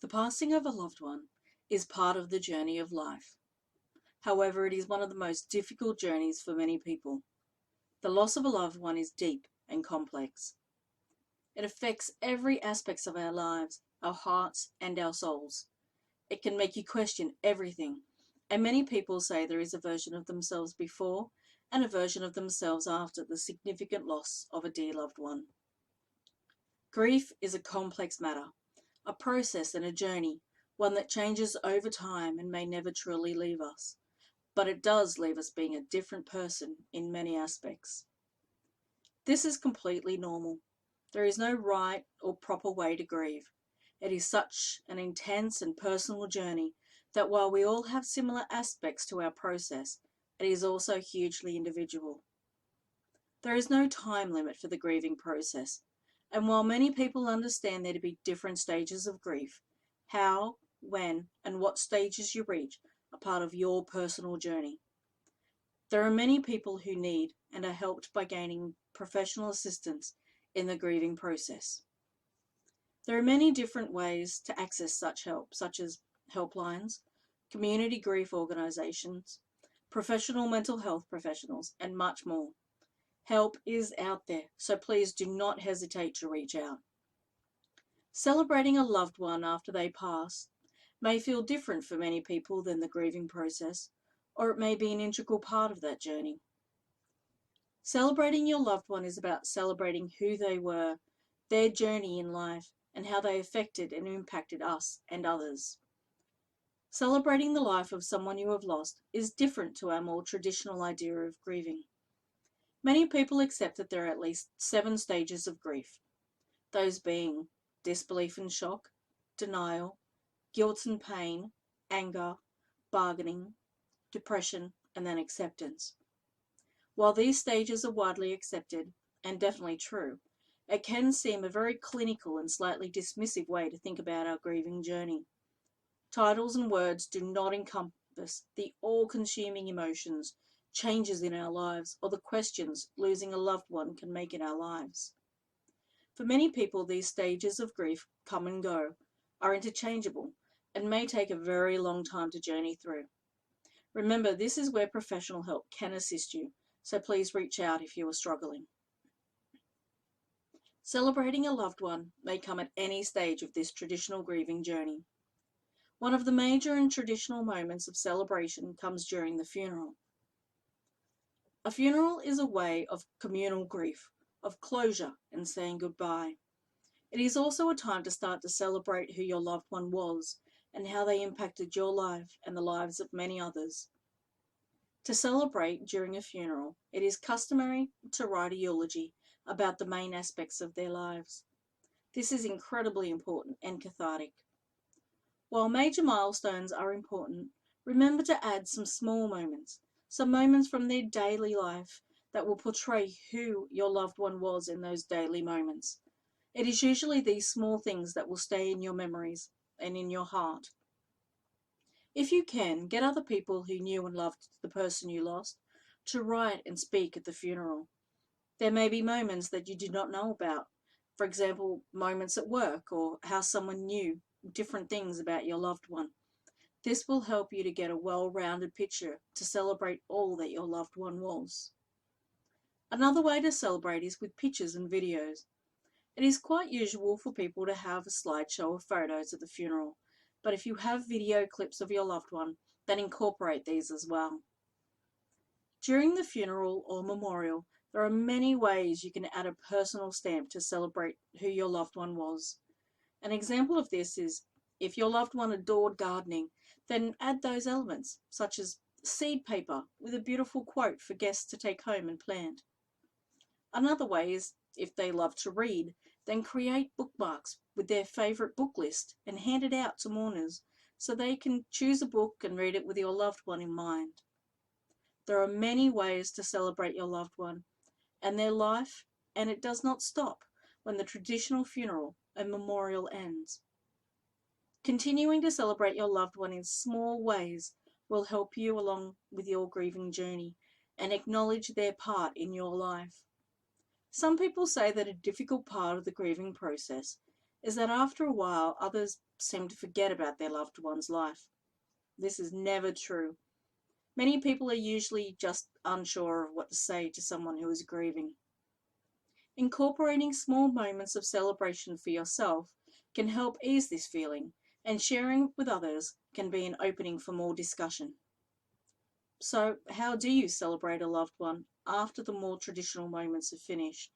The passing of a loved one is part of the journey of life. However, it is one of the most difficult journeys for many people. The loss of a loved one is deep and complex. It affects every aspect of our lives, our hearts, and our souls. It can make you question everything, and many people say there is a version of themselves before and a version of themselves after the significant loss of a dear loved one. Grief is a complex matter, a process and a journey, one that changes over time and may never truly leave us. But it does leave us being a different person in many aspects. This is completely normal. There is no right or proper way to grieve. It is such an intense and personal journey that while we all have similar aspects to our process, it is also hugely individual. There is no time limit for the grieving process, and while many people understand there to be different stages of grief, how, when, and what stages you reach are part of your personal journey. There are many people who need and are helped by gaining professional assistance in the grieving process. There are many different ways to access such help, such as helplines, community grief organisations, professional mental health professionals, and much more. Help is out there, so please do not hesitate to reach out. Celebrating a loved one after they pass may feel different for many people than the grieving process, or it may be an integral part of that journey. Celebrating your loved one is about celebrating who they were, their journey in life, and how they affected and impacted us and others. Celebrating the life of someone you have lost is different to our more traditional idea of grieving. Many people accept that there are at least 7 stages of grief, those being disbelief and shock, denial, guilt and pain, anger, bargaining, depression, and then acceptance. While these stages are widely accepted, and definitely true, it can seem a very clinical and slightly dismissive way to think about our grieving journey. Titles and words do not encompass the all-consuming emotions, changes in our lives, or the questions losing a loved one can make in our lives. For many people, these stages of grief come and go, are interchangeable, and may take a very long time to journey through. Remember, this is where professional help can assist you, so please reach out if you are struggling. Celebrating a loved one may come at any stage of this traditional grieving journey. One of the major and traditional moments of celebration comes during the funeral. A funeral is a way of communal grief, of closure and saying goodbye. It is also a time to start to celebrate who your loved one was and how they impacted your life and the lives of many others. To celebrate during a funeral, it is customary to write a eulogy about the main aspects of their lives. This is incredibly important and cathartic. While major milestones are important, remember to add some small moments, some moments from their daily life that will portray who your loved one was in those daily moments. It is usually these small things that will stay in your memories and in your heart. If you can, get other people who knew and loved the person you lost to write and speak at the funeral. There may be moments that you did not know about, for example, moments at work or how someone knew different things about your loved one. This will help you to get a well-rounded picture to celebrate all that your loved one was. Another way to celebrate is with pictures and videos. It is quite usual for people to have a slideshow of photos at the funeral, but if you have video clips of your loved one, then incorporate these as well. During the funeral or memorial, there are many ways you can add a personal stamp to celebrate who your loved one was. An example of this is if your loved one adored gardening, then add those elements, such as seed paper with a beautiful quote for guests to take home and plant. Another way is if they love to read, then create bookmarks with their favourite book list and hand it out to mourners so they can choose a book and read it with your loved one in mind. There are many ways to celebrate your loved one and their life, and it does not stop when the traditional funeral and memorial ends. Continuing to celebrate your loved one in small ways will help you along with your grieving journey and acknowledge their part in your life. Some people say that a difficult part of the grieving process is that after a while, others seem to forget about their loved one's life. This is never true. Many people are usually just unsure of what to say to someone who is grieving. Incorporating small moments of celebration for yourself can help ease this feeling, and sharing it with others can be an opening for more discussion. So, how do you celebrate a loved one after the more traditional moments are finished?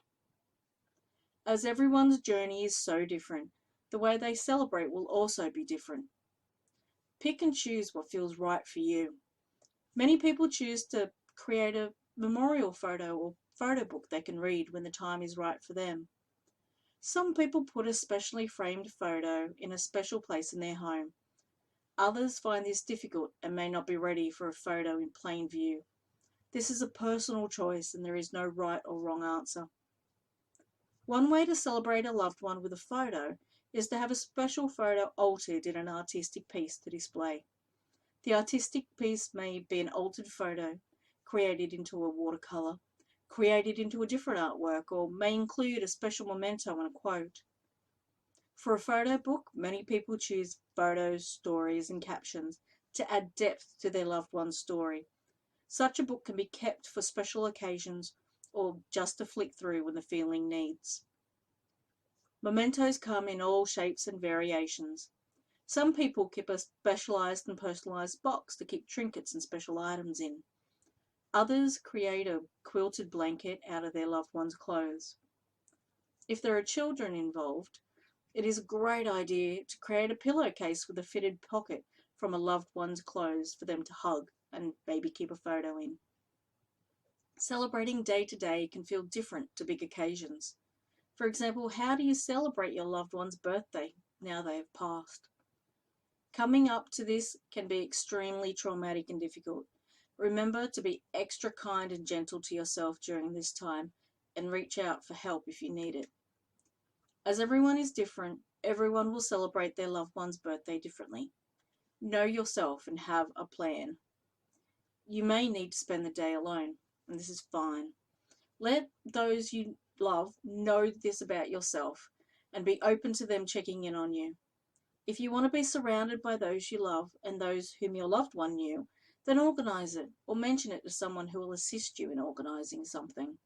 As everyone's journey is so different, the way they celebrate will also be different. Pick and choose what feels right for you. Many people choose to create a memorial photo or photo book they can read when the time is right for them. Some people put a specially framed photo in a special place in their home. Others find this difficult and may not be ready for a photo in plain view. This is a personal choice and there is no right or wrong answer. One way to celebrate a loved one with a photo is to have a special photo altered in an artistic piece to display. The artistic piece may be an altered photo, created into a watercolour, created into a different artwork, or may include a special memento and a quote. For a photo book, many people choose photos, stories, and captions to add depth to their loved one's story. Such a book can be kept for special occasions or just to flick through when the feeling needs. Mementos come in all shapes and variations. Some people keep a specialised and personalised box to keep trinkets and special items in. Others create a quilted blanket out of their loved one's clothes. If there are children involved, it is a great idea to create a pillowcase with a fitted pocket from a loved one's clothes for them to hug and maybe keep a photo in. Celebrating day to day can feel different to big occasions. For example, how do you celebrate your loved one's birthday now they have passed? Coming up to this can be extremely traumatic and difficult. Remember to be extra kind and gentle to yourself during this time and reach out for help if you need it. As everyone is different, everyone will celebrate their loved one's birthday differently. Know yourself and have a plan. You may need to spend the day alone, and this is fine. Let those you love know this about yourself and be open to them checking in on you. If you want to be surrounded by those you love and those whom your loved one knew, then organise it or mention it to someone who will assist you in organising something.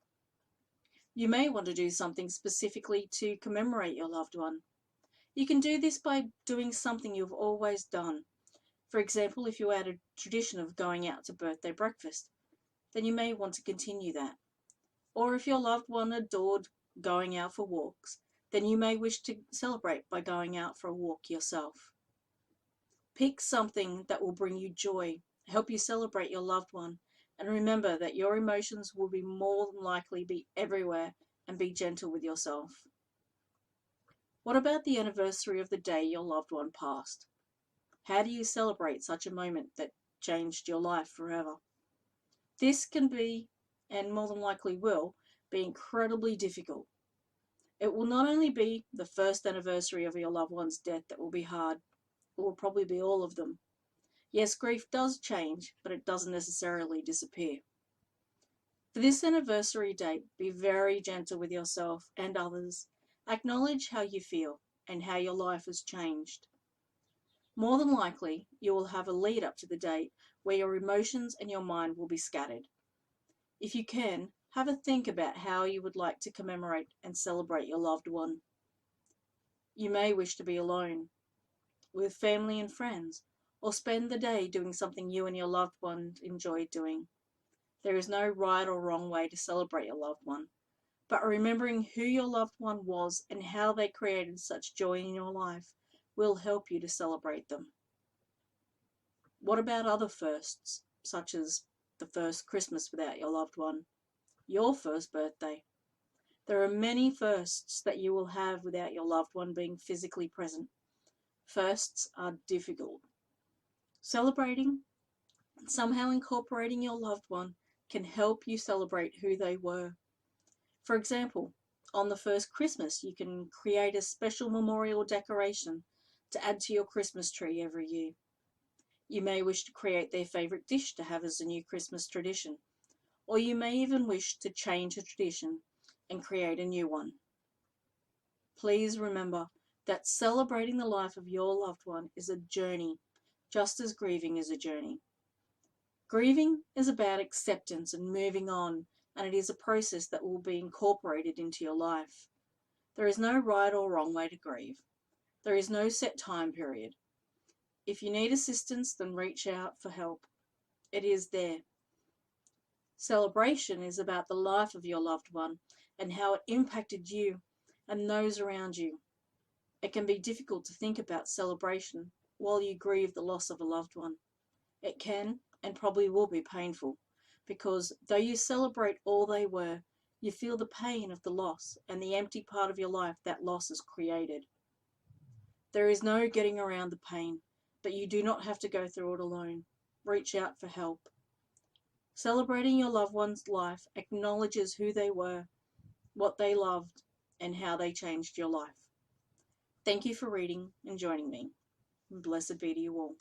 You may want to do something specifically to commemorate your loved one. You can do this by doing something you've always done. For example, if you had a tradition of going out to birthday breakfast, then you may want to continue that. Or if your loved one adored going out for walks, then you may wish to celebrate by going out for a walk yourself. Pick something that will bring you joy, help you celebrate your loved one, and remember that your emotions will be more than likely be everywhere, and be gentle with yourself. What about the anniversary of the day your loved one passed? How do you celebrate such a moment that changed your life forever? This can be, and more than likely will, be incredibly difficult. It will not only be the first anniversary of your loved one's death that will be hard, it will probably be all of them. Yes, grief does change, but it doesn't necessarily disappear. For this anniversary date, be very gentle with yourself and others. Acknowledge how you feel and how your life has changed. More than likely, you will have a lead up to the date where your emotions and your mind will be scattered. If you can, have a think about how you would like to commemorate and celebrate your loved one. You may wish to be alone, with family and friends, or spend the day doing something you and your loved one enjoy doing. There is no right or wrong way to celebrate your loved one, but remembering who your loved one was and how they created such joy in your life will help you to celebrate them. What about other firsts, such as the first Christmas without your loved one, your first birthday? There are many firsts that you will have without your loved one being physically present. Firsts are difficult. Celebrating and somehow incorporating your loved one can help you celebrate who they were. For example, on the first Christmas, you can create a special memorial decoration to add to your Christmas tree every year. You may wish to create their favourite dish to have as a new Christmas tradition, or you may even wish to change a tradition and create a new one. Please remember, that celebrating the life of your loved one is a journey, just as grieving is a journey. Grieving is about acceptance and moving on, and it is a process that will be incorporated into your life. There is no right or wrong way to grieve. There is no set time period. If you need assistance, then reach out for help. It is there. Celebration is about the life of your loved one and how it impacted you and those around you. It can be difficult to think about celebration while you grieve the loss of a loved one. It can and probably will be painful, because though you celebrate all they were, you feel the pain of the loss and the empty part of your life that loss has created. There is no getting around the pain, but you do not have to go through it alone. Reach out for help. Celebrating your loved one's life acknowledges who they were, what they loved, and how they changed your life. Thank you for reading and joining me. Blessed be to you all.